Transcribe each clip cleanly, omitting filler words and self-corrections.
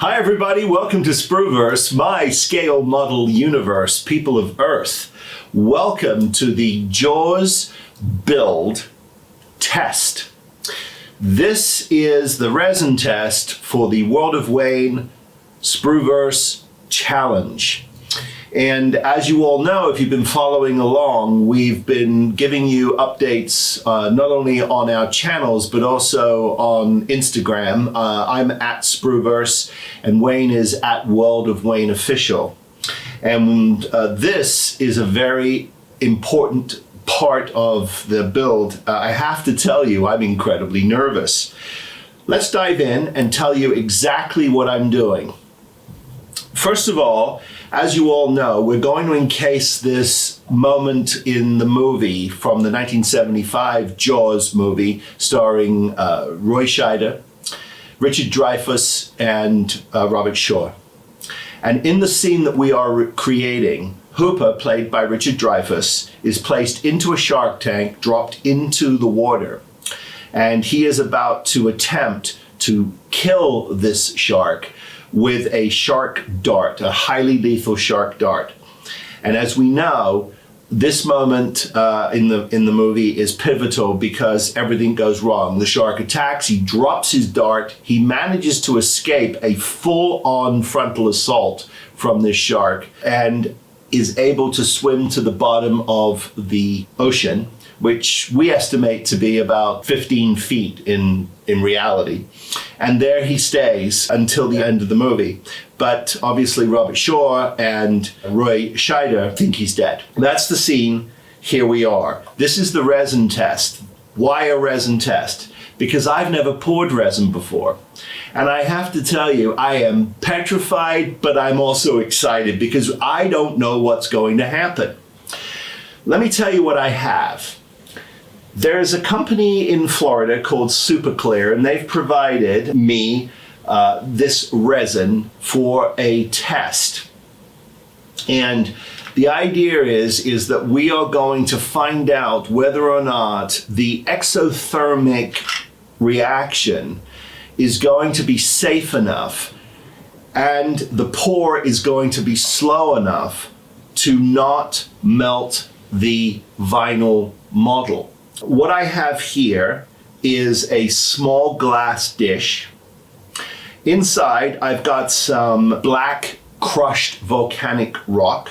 Hi everybody, welcome to Spruverse, my scale model universe, people of Earth. Welcome to the Jaws build test. This is the resin test for the World of Wayne Spruverse Challenge. And as you all know, if you've been following along, we've been giving you updates not only on our channels, but also on Instagram. I'm at Spruverse and Wayne is at World of Wayne Official. And this is a very important part of the build. I have to tell you, I'm incredibly nervous. Let's dive in and tell you exactly what I'm doing. First of all, as you all know, we're going to encase this moment in the movie from the 1975 Jaws movie starring Roy Scheider, Richard Dreyfuss, and Robert Shaw. And in the scene that we are creating, Hooper, played by Richard Dreyfuss, is placed into a shark tank, dropped into the water. And he is about to attempt to kill this shark with a shark dart, a highly lethal shark dart. And as we know, this moment in the movie is pivotal because everything goes wrong. The shark attacks, he drops his dart, he manages to escape a full-on frontal assault from this shark and is able to swim to the bottom of the ocean, which we estimate to be about 15 feet in reality. And there he stays until the end of the movie. But obviously Robert Shaw and Roy Scheider think he's dead. That's the scene. Here we are. This is the resin test. Why a resin test? Because I've never poured resin before. And I have to tell you, I am petrified, but I'm also excited because I don't know what's going to happen. Let me tell you what I have. There's a company in Florida called Super Clear, and they've provided me this resin for a test. And the idea is that we are going to find out whether or not the exothermic reaction is going to be safe enough and the pour is going to be slow enough to not melt the vinyl model. What I have here is a small glass dish. Inside, I've got some black crushed volcanic rock,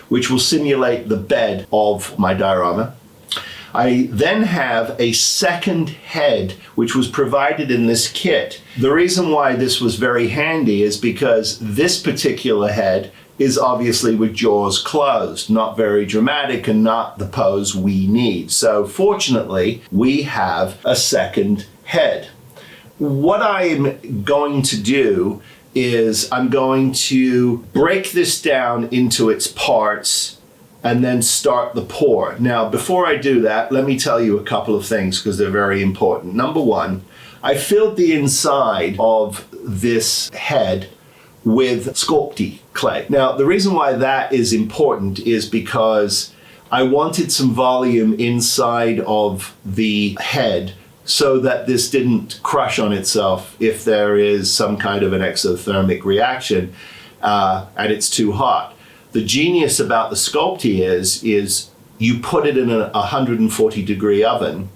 which will simulate the bed of my diorama. I then have a second head, which was provided in this kit. The reason why this was very handy is because this particular head is obviously with jaws closed, not very dramatic and not the pose we need. So fortunately, we have a second head. What I'm going to do is I'm going to break this down into its parts and then start the pour. Now, before I do that, let me tell you a couple of things because they're very important. Number one, I filled the inside of this head with Sculpey clay. Now, the reason why that is important is because I wanted some volume inside of the head so that this didn't crush on itself if there is some kind of an exothermic reaction and it's too hot. The genius about the Sculpey is you put it in a 140 degree oven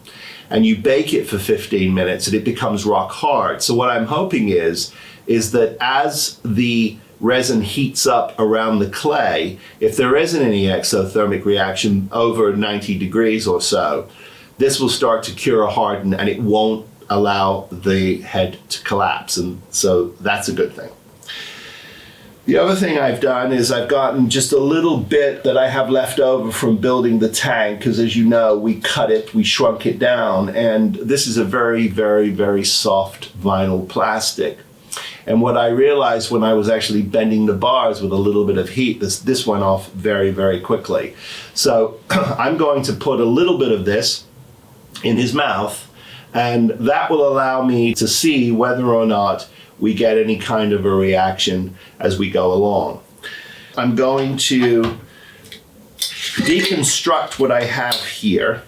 and you bake it for 15 minutes and it becomes rock hard. So what I'm hoping is that as the resin heats up around the clay, if there isn't any exothermic reaction over 90 degrees or so, this will start to cure harden and it won't allow the head to collapse. And so that's a good thing. The other thing I've done is I've gotten just a little bit that I have left over from building the tank, because as you know, we cut it, we shrunk it down, and this is a very, very, very soft vinyl plastic. And what I realized when I was actually bending the bars with a little bit of heat, this went off very, very quickly. So I'm going to put a little bit of this in his mouth, and that will allow me to see whether or not we get any kind of a reaction as we go along. I'm going to deconstruct what I have here.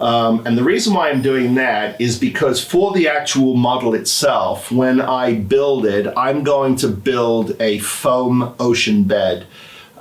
And the reason why I'm doing that is because for the actual model itself, when I build it, I'm going to build a foam ocean bed.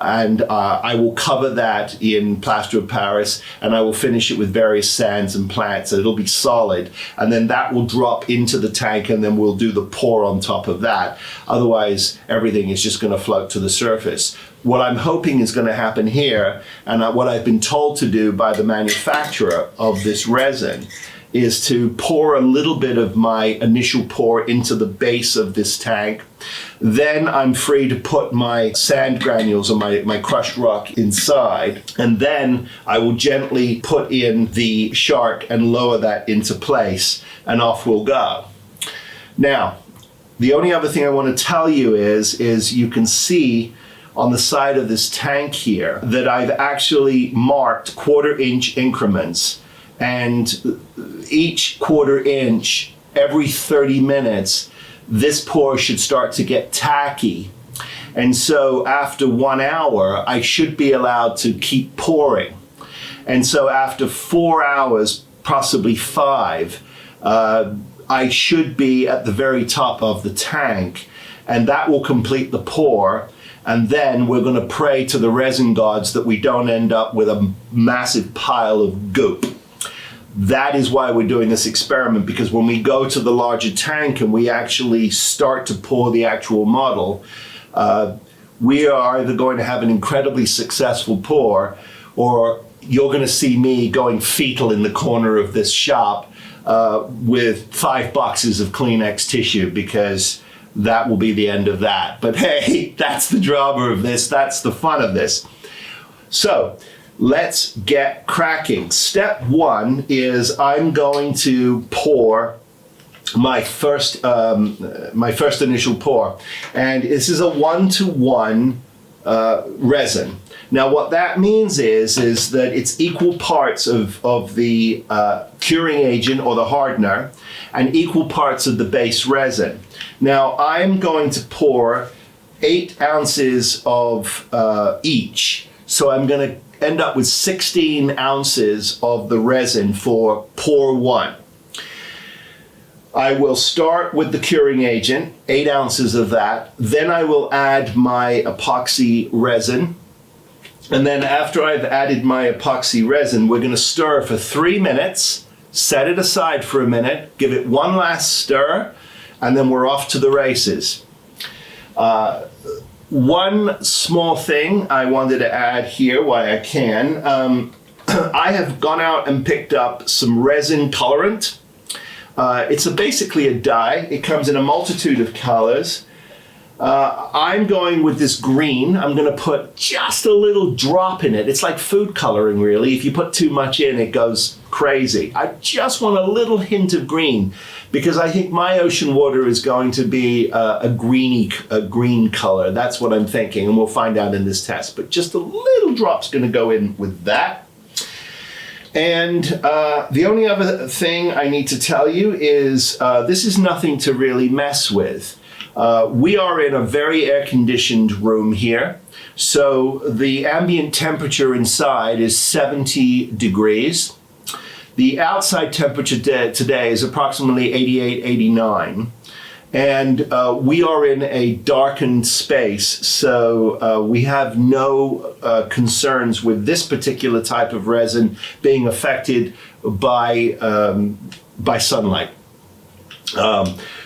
And I will cover that in plaster of Paris, and I will finish it with various sands and plants, so it'll be solid. And then that will drop into the tank, and then we'll do the pour on top of that. Otherwise, everything is just going to float to the surface. What I'm hoping is going to happen here, and what I've been told to do by the manufacturer of this resin, is to pour a little bit of my initial pour into the base of this tank. Then I'm free to put my sand granules or my crushed rock inside. And then I will gently put in the shark and lower that into place, and off we'll go. Now, the only other thing I want to tell you is you can see on the side of this tank here that I've actually marked 1/4 inch increments. And each 1/4 inch, every 30 minutes, this pour should start to get tacky. And so after 1 hour, I should be allowed to keep pouring. And so after 4 hours, possibly 5, I should be at the very top of the tank, and that will complete the pour. And then we're going to pray to the resin gods that we don't end up with a massive pile of goop. That is why we're doing this experiment, because when we go to the larger tank and we actually start to pour the actual model, we are either going to have an incredibly successful pour, or you're going to see me going fetal in the corner of this shop with 5 boxes of Kleenex tissue, because that will be the end of that. But hey, that's the drama of this. That's the fun of this. So let's get cracking. Step 1 is I'm going to pour my first initial pour, and this is a 1-to-1 resin. Now, what that means is that it's equal parts of the curing agent or the hardener and equal parts of the base resin. Now, I'm going to pour 8 ounces of each. So I'm going to end up with 16 ounces of the resin for pour 1. I will start with the curing agent, 8 ounces of that. Then I will add my epoxy resin. And then after I've added my epoxy resin, we're going to stir for 3 minutes, set it aside for a minute, give it one last stir, and then we're off to the races. One small thing I wanted to add here while I can. I have gone out and picked up some Resin Colorant. It's basically a dye. It comes in a multitude of colors. I'm going with this green. I'm going to put just a little drop in it. It's like food coloring, really. If you put too much in, it goes crazy. I just want a little hint of green, because I think my ocean water is going to be a green color. That's what I'm thinking, and we'll find out in this test. But just a little drop's going to go in with that. And the only other thing I need to tell you is this is nothing to really mess with. We are in a very air-conditioned room here, so the ambient temperature inside is 70 degrees. The outside temperature today is approximately 88, 89, and we are in a darkened space, so we have no concerns with this particular type of resin being affected by sunlight.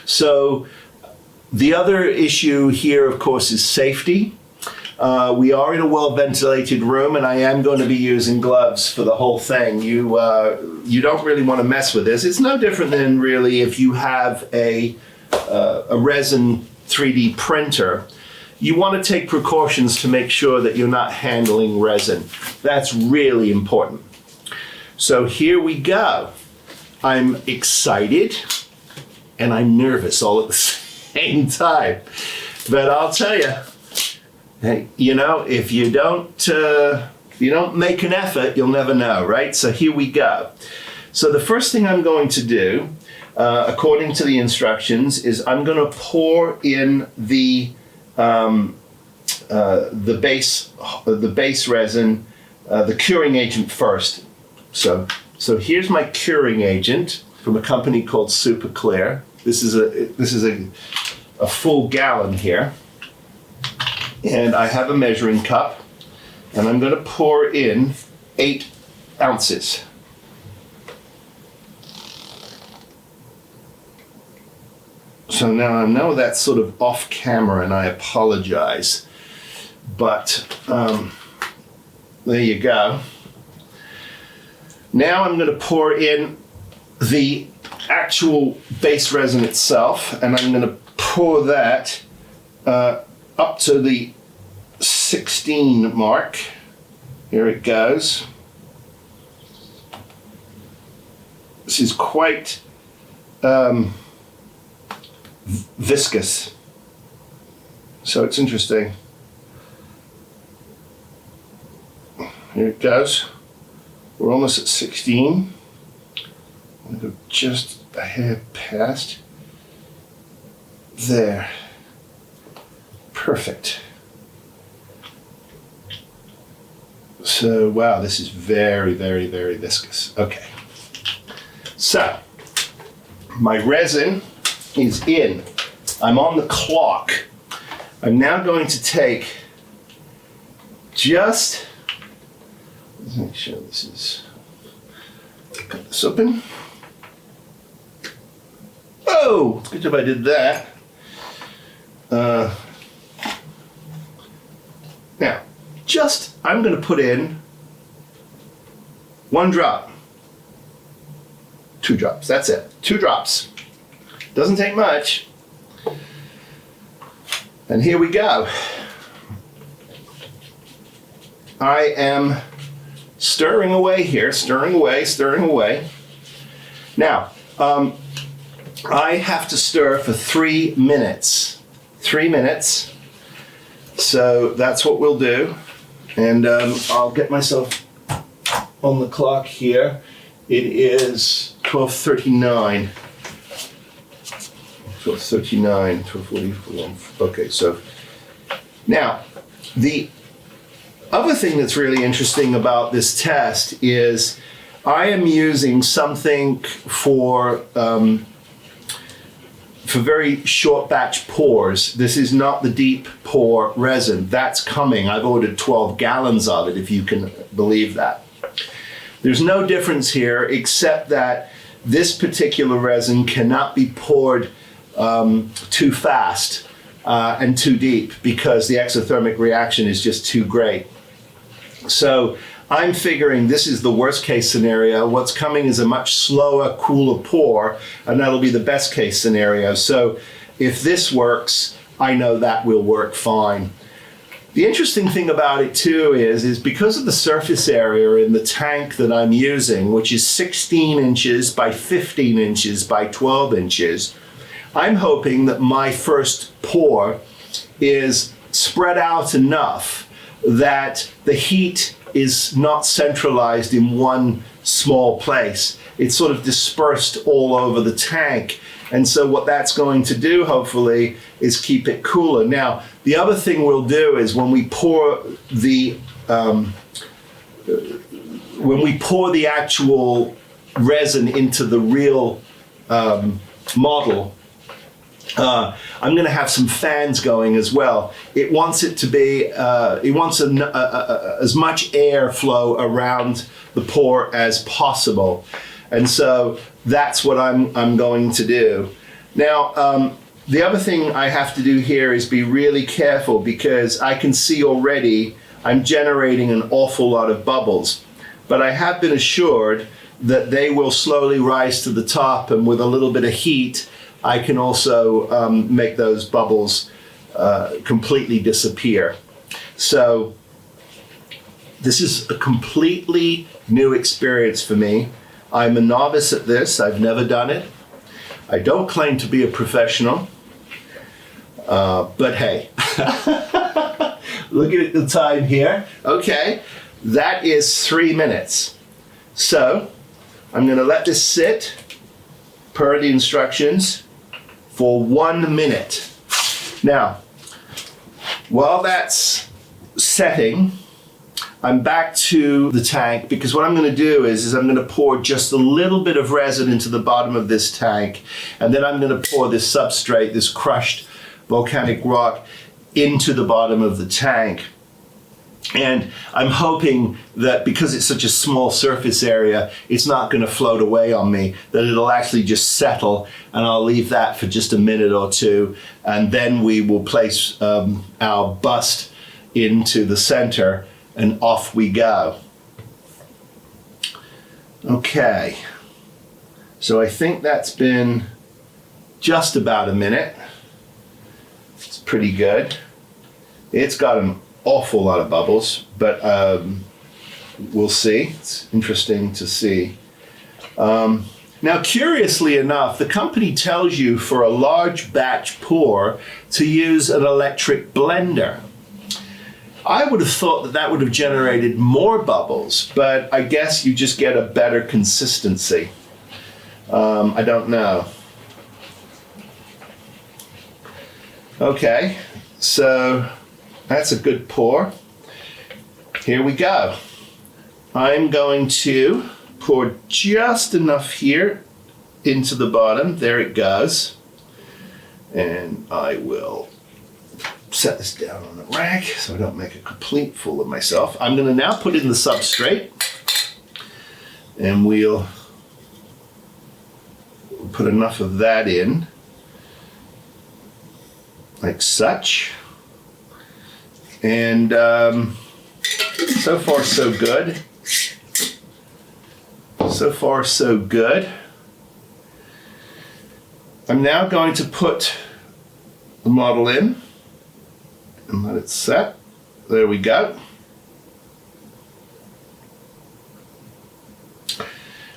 So the other issue here, of course, is safety. We are in a well-ventilated room, and I am going to be using gloves for the whole thing. You don't really want to mess with this. It's no different than really if you have a resin 3D printer. You want to take precautions to make sure that you're not handling resin. That's really important. So here we go. I'm excited, and I'm nervous all at the same time. But I'll tell you, hey, you know, if you don't make an effort, you'll never know, right? So here we go. So the first thing I'm going to do, according to the instructions, is I'm going to pour in the base resin, the curing agent first. So So here's my curing agent from a company called Super Clear. This is a full gallon here. And I have a measuring cup, and I'm going to pour in 8 ounces. So now I know that's sort of off camera, and I apologize, but there you go. Now I'm going to pour in the actual base resin itself, and I'm going to pour that up to the 16 mark. Here it goes. This is quite viscous, so it's interesting. Here it goes. We're almost at 16. I'm going to go just a hair past. There. Perfect. So, wow, this is very, very, very viscous. Okay. So, my resin is in. I'm on the clock. I'm now going to take just, let's make sure this is, cut this open. Oh, good job I did that. Now, I'm going to put in 1 drop. 2 drops, that's it. 2 drops. Doesn't take much. And here we go. I am stirring away here, stirring away. Now, I have to stir for 3 minutes. 3 minutes. So that's what we'll do. And I'll get myself on the clock here. It is 12:39. 12:39, 12:41. Okay, so now the other thing that's really interesting about this test is I am using something for very short batch pours. This is not the deep pour resin. That's coming. I've ordered 12 gallons of it, if you can believe that. There's no difference here except that this particular resin cannot be poured too fast and too deep because the exothermic reaction is just too great. So I'm figuring this is the worst case scenario. What's coming is a much slower, cooler pour, and that'll be the best case scenario. So if this works, I know that will work fine. The interesting thing about it too is because of the surface area in the tank that I'm using, which is 16 inches by 15 inches by 12 inches, I'm hoping that my first pour is spread out enough that the heat is not centralized in one small place. It's sort of dispersed all over the tank. And so what that's going to do, hopefully, is keep it cooler. Now, the other thing we'll do is when we pour the actual resin into the real model, I'm going to have some fans going as well. It wants it to be, it wants as much air flow around the pour as possible. And so that's what I'm going to do. Now, the other thing I have to do here is be really careful because I can see already I'm generating an awful lot of bubbles. But I have been assured that they will slowly rise to the top, and with a little bit of heat, I can also make those bubbles completely disappear. So this is a completely new experience for me. I'm a novice at this. I've never done it. I don't claim to be a professional, but hey, look at the time here. Okay, that is 3 minutes. So I'm going to let this sit per the instructions for 1 minute. Now, while that's setting, I'm back to the tank because what I'm going to do is I'm going to pour just a little bit of resin into the bottom of this tank, and then I'm going to pour this substrate, this crushed volcanic rock, into the bottom of the tank. And I'm hoping that because it's such a small surface area, it's not going to float away on me, that it'll actually just settle, and I'll leave that for just a minute or two, and then we will place our bust into the center, and off we go. Okay, so I think that's been just about a minute. It's pretty good. It's got an awful lot of bubbles, but we'll see. It's interesting to see. Now, curiously enough, the company tells you for a large batch pour to use an electric blender. I would have thought that that would have generated more bubbles, but I guess you just get a better consistency. I don't know. Okay, so that's a good pour. Here we go. I'm going to pour just enough here into the bottom. There it goes. And I will set this down on the rack so I don't make a complete fool of myself. I'm going to now put in the substrate, and we'll put enough of that in, like such. And so far so good. So far so good. I'm now going to put the model in and let it set. There we go.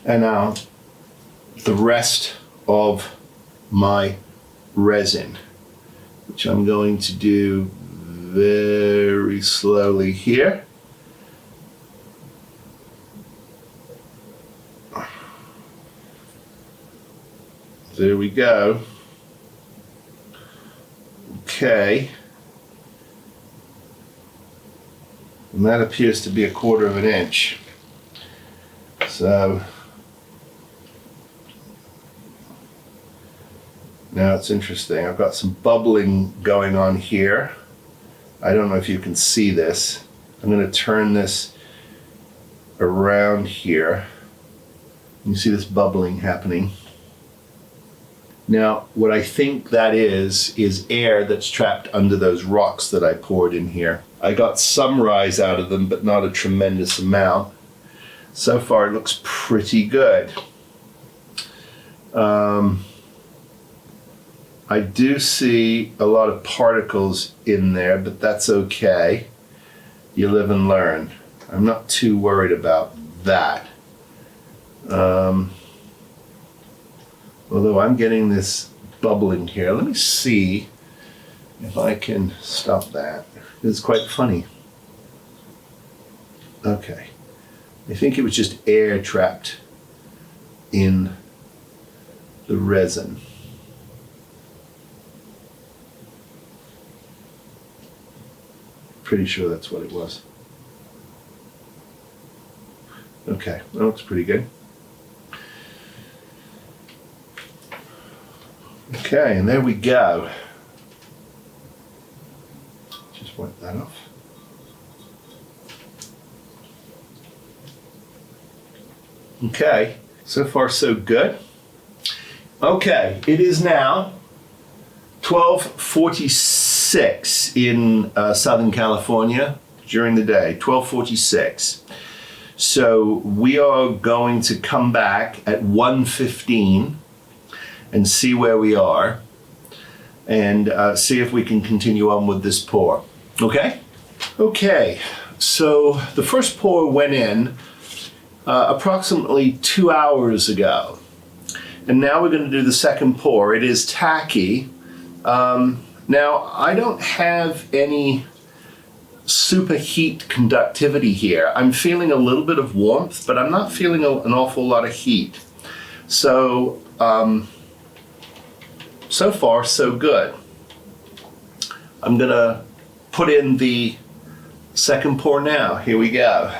And now the rest of my resin, which I'm going to do very slowly here. There we go. Okay. And that appears to be 1/4 of an inch. So now it's interesting. I've got some bubbling going on here. I don't know if you can see this. I'm going to turn this around here. You see this bubbling happening. Now, what I think that is air that's trapped under those rocks that I poured in here. I got some rise out of them, but not a tremendous amount. So far, it looks pretty good. I do see a lot of particles in there, but that's okay. You live and learn. I'm not too worried about that. Although I'm getting this bubbling here. Let me see if I can stop that. It's quite funny. Okay. I think it was just air trapped in the resin. Pretty sure that's what it was. Okay, that looks pretty good. Okay, and there we go. Just wipe that off. Okay, so far so good. Okay, it is now 12:46 in Southern California during the day, 12:46. So we are going to come back at 1:15 and see where we are, and see if we can continue on with this pour. Okay? Okay, so the first pour went in approximately 2 hours ago. And now we're going to do the second pour. It is tacky. Now, I don't have any superheat conductivity here. I'm feeling a little bit of warmth, but I'm not feeling an awful lot of heat. So, so far, so good. I'm gonna put in the Second pour now. Here we go.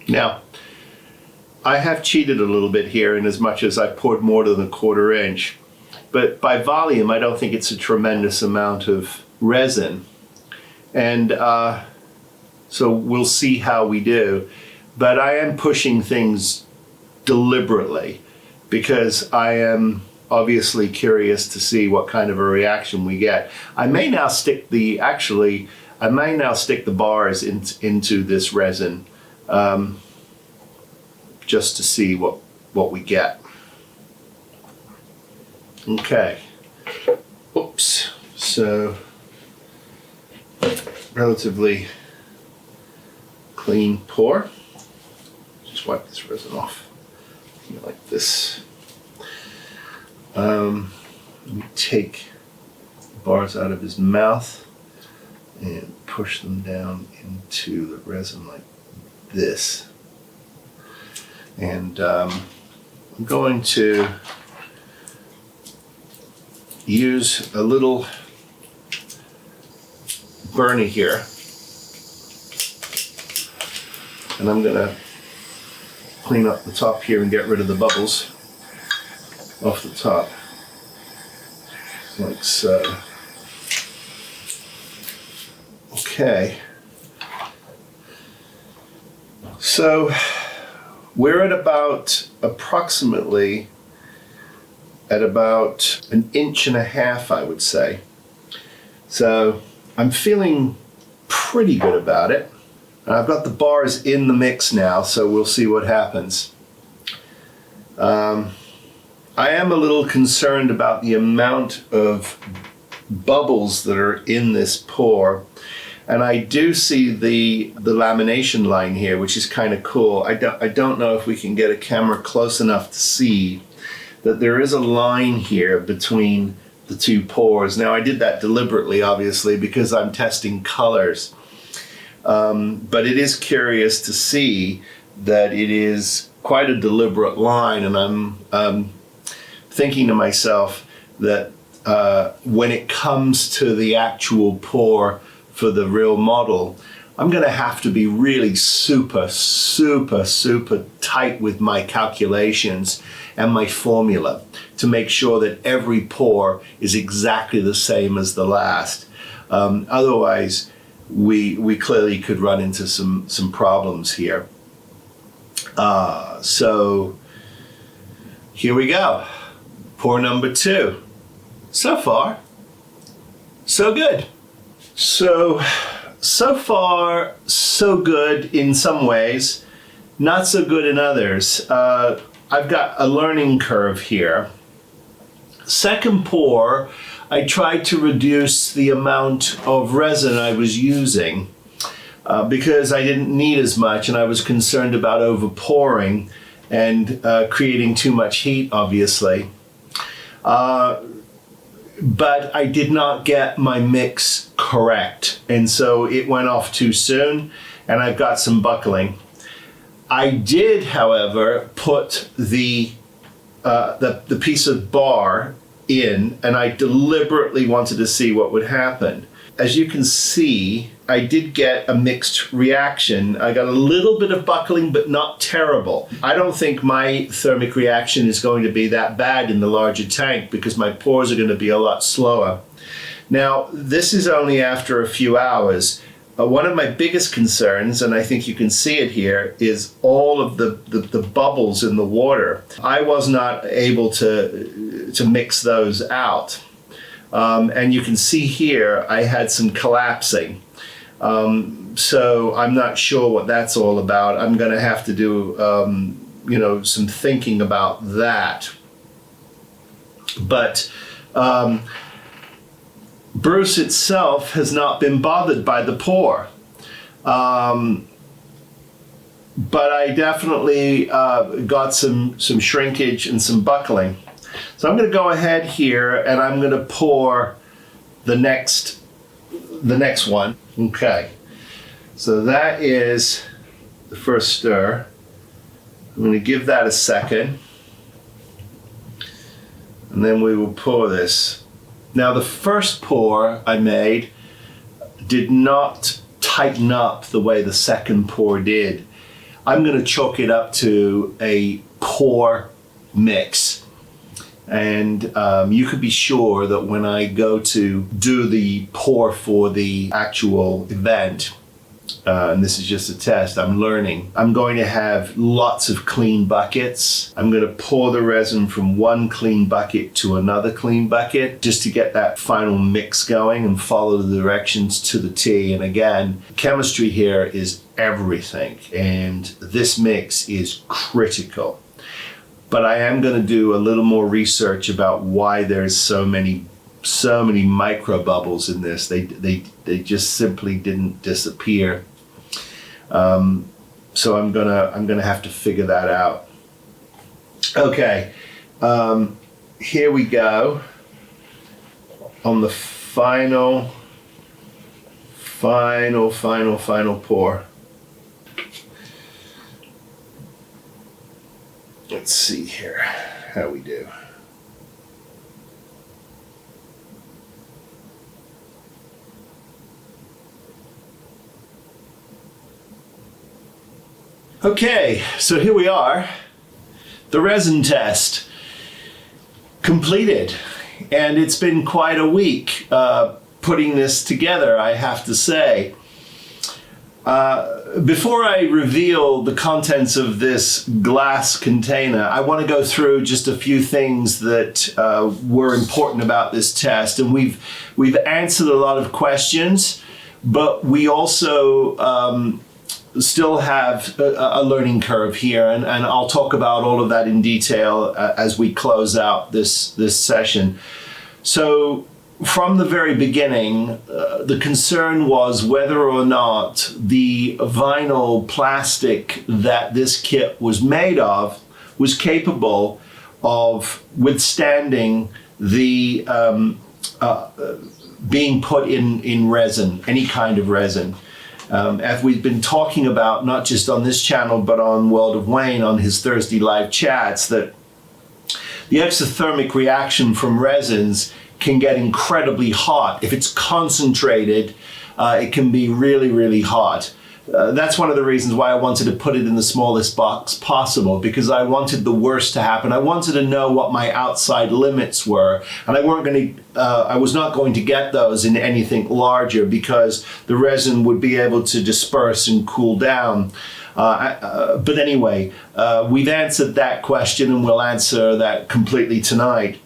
Now, I have cheated a little bit here in as much as I poured more than a 1/4 inch, but by volume, I don't think it's a tremendous amount of resin. And so we'll see how we do. But I am pushing things deliberately because I am obviously curious to see what kind of a reaction we get. I may now stick the bars into this resin just to see what we get. Okay. Oops. So relatively clean pour. Just wipe this resin off like this. Let me take the bars out of his mouth and push them down into the resin like this. And I'm going to use a little burny here, and I'm going to clean up the top here and get rid of the bubbles off the top, like so. Okay, so we're at approximately at about 1.5 inches, I would say. So I'm feeling pretty good about it. And I've got the bars in the mix now, so we'll see what happens. I am a little concerned about the amount of bubbles that are in this pour. And I do see the lamination line here, which is kind of cool. I don't know if we can get a camera close enough to see that there is a line here between the two pours. Now, I did that deliberately, obviously, because I'm testing colors. But it is curious to see that it is quite a deliberate line, and I'm thinking to myself that when it comes to the actual pour for the real model, I'm going to have to be really super tight with my calculations and my formula to make sure that every pour is exactly the same as the last. Otherwise, we clearly could run into some problems here. So here we go. Pour number 2. So far, so good. So far, so good in some ways, not so good in others. I've got a learning curve here. Second pour, I tried to reduce the amount of resin I was using because I didn't need as much, and I was concerned about over pouring and creating too much heat, obviously. But I did not get my mix correct, and so it went off too soon, and I've got some buckling. I did, however, put the piece of bar in, and I deliberately wanted to see what would happen. As you can see, I did get a mixed reaction. I got a little bit of buckling, but not terrible. I don't think my thermic reaction is going to be that bad in the larger tank because my pours are going to be a lot slower. Now, this is only after a few hours. One of my biggest concerns, and I think you can see it here, is all of the bubbles in the water. I was not able to mix those out. And you can see here, I had some collapsing. So I'm not sure what that's all about. I'm going to have to do, some thinking about that. But Bruce itself has not been bothered by the pour. but I definitely got some shrinkage and some buckling. So I'm going to go ahead here and I'm going to pour the next one. Okay. So that is the first stir. I'm going to give that a second. And then we will pour this. Now the first pour I made did not tighten up the way the second pour did. I'm going to chalk it up to a pour mix. And you could be sure that when I go to do the pour for the actual event, and this is just a test, I'm learning, I'm going to have lots of clean buckets. I'm going to pour the resin from one clean bucket to another clean bucket just to get that final mix going and follow the directions to the T. And again, chemistry here is everything, and this mix is critical. But I am going to do a little more research about why there's so many micro bubbles in this. They just simply didn't disappear. So I'm gonna have to figure that out. Okay, here we go on the final pour. Let's see here how we do. Okay, so here we are. The resin test completed, and it's been quite a week putting this together, I have to say. Before I reveal the contents of this glass container, I want to go through just a few things that were important about this test. And we've answered a lot of questions, but we also still have a learning curve here. And I'll talk about all of that in detail as we close out this session. So, from the very beginning, the concern was whether or not the vinyl plastic that this kit was made of was capable of withstanding the being put in resin, any kind of resin. As we've been talking about, not just on this channel, but on World of Wayne, on his Thursday live chats, that the exothermic reaction from resins can get incredibly hot. If it's concentrated, it can be really, really hot. That's one of the reasons why I wanted to put it in the smallest box possible, because I wanted the worst to happen. I wanted to know what my outside limits were, and I was not going to get those in anything larger because the resin would be able to disperse and cool down. But anyway, we've answered that question, and we'll answer that completely tonight.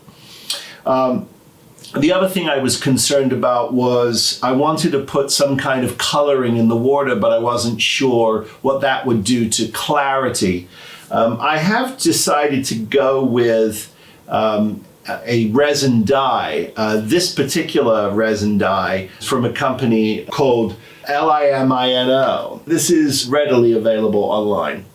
The other thing I was concerned about was I wanted to put some kind of coloring in the water, but I wasn't sure what that would do to clarity. I have decided to go with a resin dye. This particular resin dye is from a company called Limino. This is readily available online.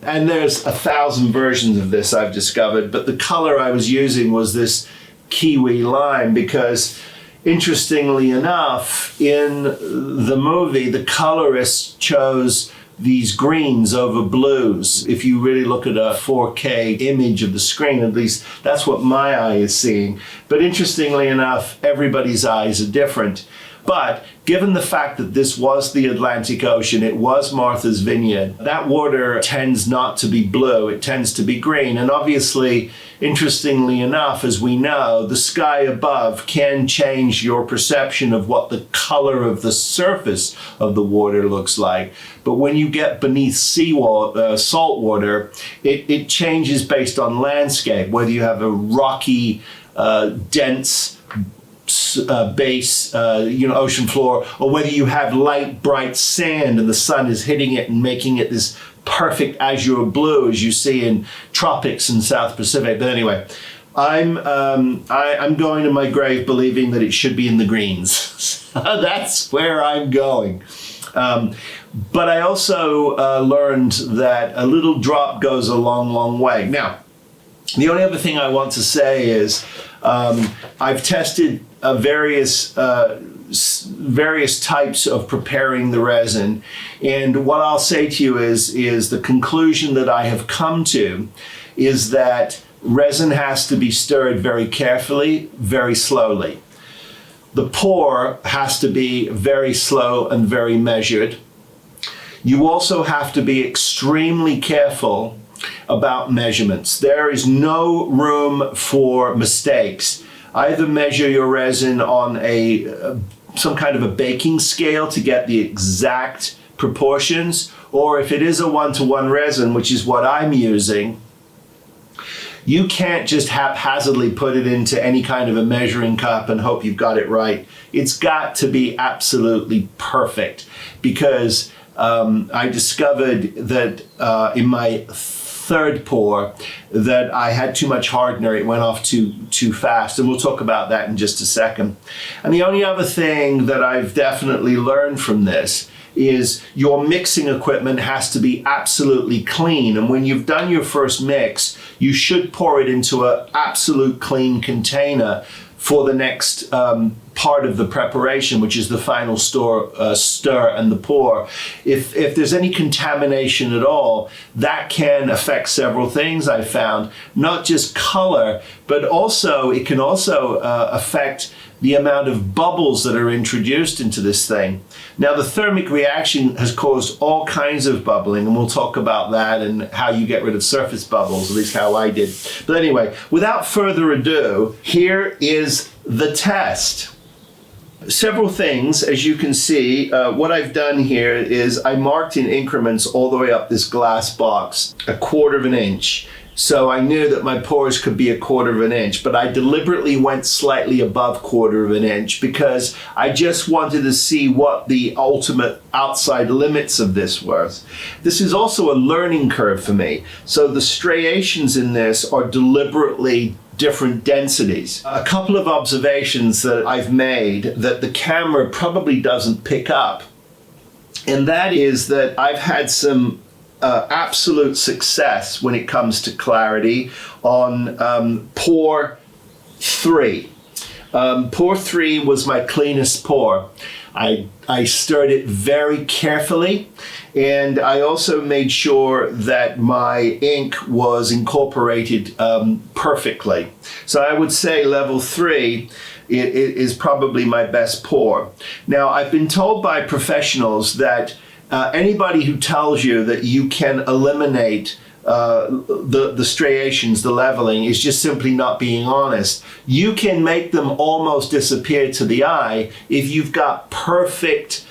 And there's 1,000 versions of this I've discovered, but the color I was using was this kiwi lime, because interestingly enough, in the movie, the colorist chose these greens over blues. If you really look at a 4K image of the screen, at least that's what my eye is seeing. But interestingly enough, everybody's eyes are different. But given the fact that this was the Atlantic Ocean, it was Martha's Vineyard, that water tends not to be blue, it tends to be green. And obviously, interestingly enough, as we know, the sky above can change your perception of what the color of the surface of the water looks like. But when you get beneath seawater, salt water, it changes based on landscape, whether you have a rocky, dense base, ocean floor, or whether you have light, bright sand and the sun is hitting it and making it this perfect azure blue as you see in tropics and South Pacific. But anyway, I'm going to my grave believing that it should be in the greens. That's where I'm going. But I also learned that a little drop goes a long, long way. Now, the only other thing I want to say is I've tested various types of preparing the resin, and what I'll say to you is the conclusion that I have come to is that resin has to be stirred very carefully, very slowly. The pour has to be very slow and very measured. You also have to be extremely careful about measurements. There is no room for mistakes. Either measure your resin on some kind of a baking scale to get the exact proportions, or if it is a one-to-one resin, which is what I'm using, you can't just haphazardly put it into any kind of a measuring cup and hope you've got it right. It's got to be absolutely perfect, because I discovered that in my third pour that I had too much hardener. It went off too fast, and we'll talk about that in just a second. And the only other thing that I've definitely learned from this is your mixing equipment has to be absolutely clean, and when you've done your first mix, you should pour it into an absolute clean container for the next part of the preparation, which is the final stir and the pour. If there's any contamination at all, that can affect several things I found, not just color, but also it can also affect the amount of bubbles that are introduced into this thing. Now, the thermic reaction has caused all kinds of bubbling, and we'll talk about that and how you get rid of surface bubbles, at least how I did. But anyway, without further ado, here is the test. Several things, as you can see. What I've done here is I marked in increments all the way up this glass box, 1/4 of an inch. So I knew that my pores could be 1/4 of an inch, but I deliberately went slightly above 1/4 of an inch because I just wanted to see what the ultimate outside limits of this was. This is also a learning curve for me. So the striations in this are deliberately different densities. A couple of observations that I've made that the camera probably doesn't pick up, and that is that I've had some absolute success when it comes to clarity on pour 3. Pour 3 was my cleanest pour. I stirred it very carefully, and I also made sure that my ink was incorporated perfectly. So I would say level 3 is probably my best pour. Now, I've been told by professionals that anybody who tells you that you can eliminate the striations, the leveling, is just simply not being honest. You can make them almost disappear to the eye if you've got perfect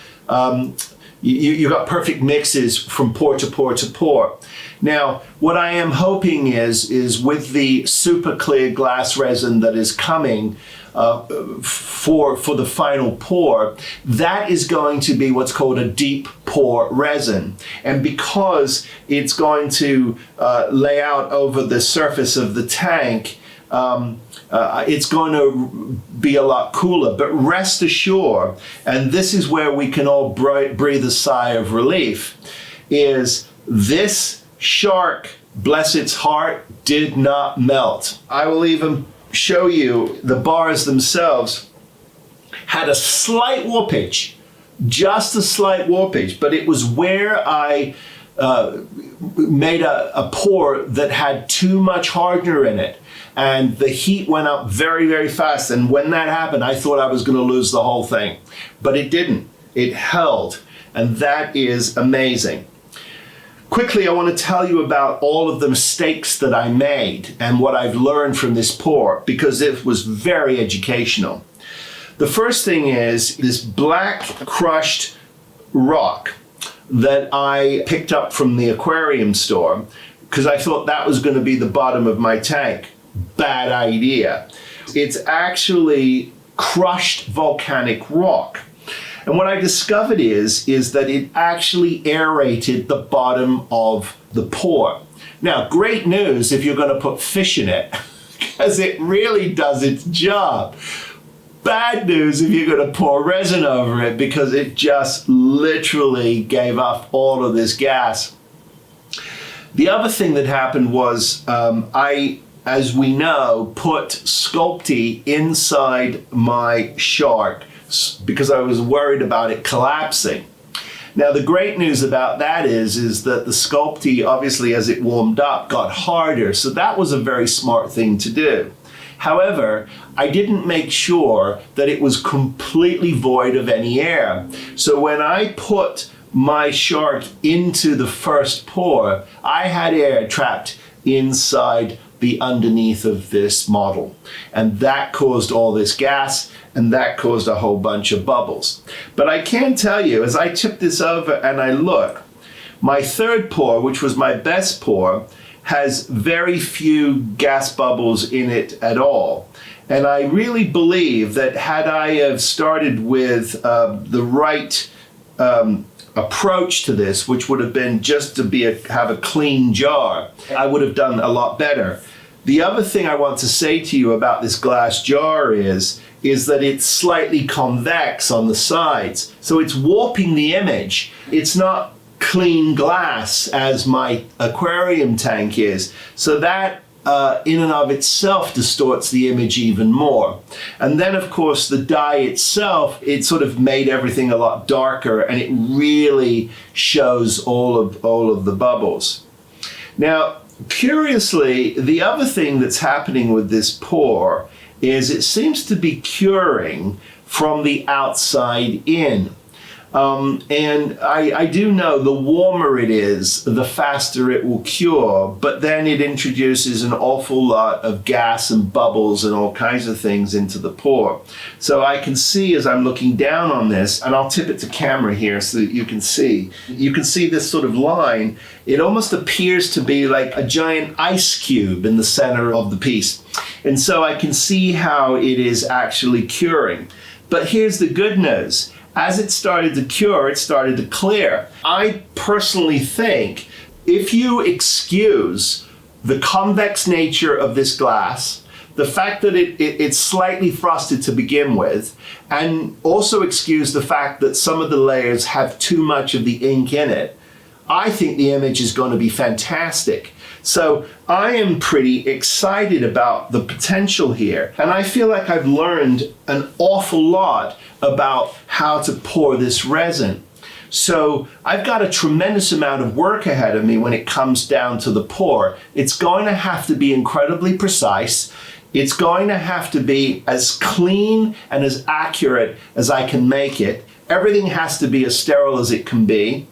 you've got perfect mixes from pour to pour to pour. Now, what I am hoping is with the super clear glass resin that is coming for the final pour, that is going to be what's called a deep pour resin. And because it's going to lay out over the surface of the tank, it's going to be a lot cooler. But rest assured, and this is where we can all breathe a sigh of relief, is this shark, bless its heart, did not melt. I will even show you the bars themselves had a slight warpage, just a slight warpage, but it was where I made a pour that had too much hardener in it, and the heat went up very, very fast, and when that happened, I thought I was going to lose the whole thing, but it didn't. It held, and that is amazing. Quickly, I want to tell you about all of the mistakes that I made and what I've learned from this pour, because it was very educational. The first thing is this black crushed rock that I picked up from the aquarium store because I thought that was going to be the bottom of my tank. Bad idea. It's actually crushed volcanic rock. And what I discovered is that it actually aerated the bottom of the pour. Now, great news if you're going to put fish in it, because it really does its job. bad news if you're going to pour resin over it, because it just literally gave off all of this gas. The other thing that happened was I, as we know, put Sculpey inside my shark because I was worried about it collapsing. Now, the great news about that is that the Sculpey, obviously, as it warmed up, got harder. So that was a very smart thing to do. However, I didn't make sure that it was completely void of any air. So when I put my shark into the first pour, I had air trapped inside the underneath of this model. And that caused all this gas, and that caused a whole bunch of bubbles. But I can tell you, as I tip this over and I look, my third pour, which was my best pour, has very few gas bubbles in it at all. And I really believe that had I have started with the right approach to this, which would have been just to have a clean jar, I would have done a lot better. The other thing I want to say to you about this glass jar is that it's slightly convex on the sides. So it's warping the image. It's not clean glass as my aquarium tank is. So that in and of itself distorts the image even more. And then, of course, the dye itself, it sort of made everything a lot darker, and it really shows all of the bubbles. Now, curiously, the other thing that's happening with this pour is it seems to be curing from the outside in. And I do know the warmer it is, the faster it will cure, but then it introduces an awful lot of gas and bubbles and all kinds of things into the pour. So I can see as I'm looking down on this, and I'll tip it to camera here so that you can see this sort of line. It almost appears to be like a giant ice cube in the center of the piece. And so I can see how it is actually curing. But here's the good news. As it started to cure, it started to clear. I personally think if you excuse the convex nature of this glass, the fact that it's slightly frosted to begin with, and also excuse the fact that some of the layers have too much of the ink in it, I think the image is going to be fantastic. So I am pretty excited about the potential here. And I feel like I've learned an awful lot about how to pour this resin. So I've got a tremendous amount of work ahead of me when it comes down to the pour. It's going to have to be incredibly precise. It's going to have to be as clean and as accurate as I can make it. Everything has to be as sterile as it can be.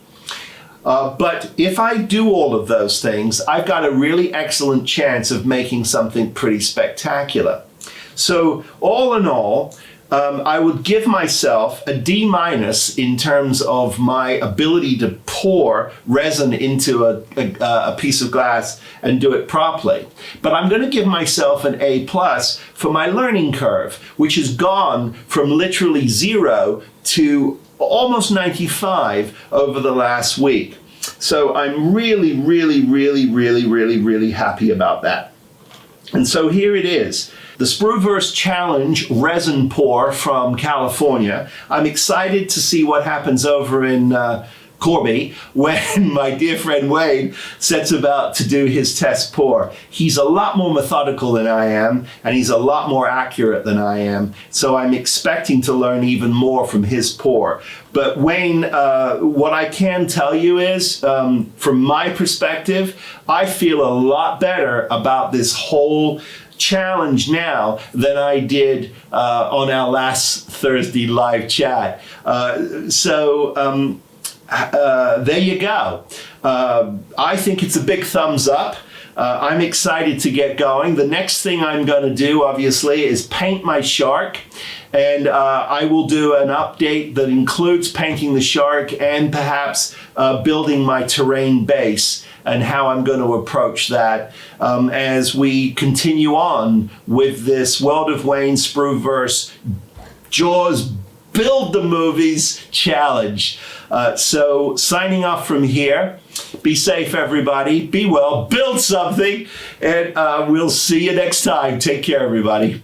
But if I do all of those things, I've got a really excellent chance of making something pretty spectacular. So all in all, I would give myself a D- in terms of my ability to pour resin into a piece of glass and do it properly. But I'm going to give myself an A+ for my learning curve, which has gone from literally 0 to almost 95 over the last week. So I'm really, really, really, really, really, really happy about that. And so here it is. The Spruverse Challenge resin pour from California. I'm excited to see what happens over in Corby when my dear friend Wayne sets about to do his test pour. He's a lot more methodical than I am, and he's a lot more accurate than I am. So I'm expecting to learn even more from his pour. But Wayne, what I can tell you is, from my perspective, I feel a lot better about this whole challenge now than I did on our last Thursday live chat. There you go. I think it's a big thumbs up. I'm excited to get going. The next thing I'm going to do, obviously, is paint my shark. And I will do an update that includes painting the shark and perhaps building my terrain base and how I'm going to approach that as we continue on with this World of Wayne Spruverse Jaws Build the Movies Challenge. So signing off from here. Be safe, everybody. Be well. Build something. And we'll see you next time. Take care, everybody.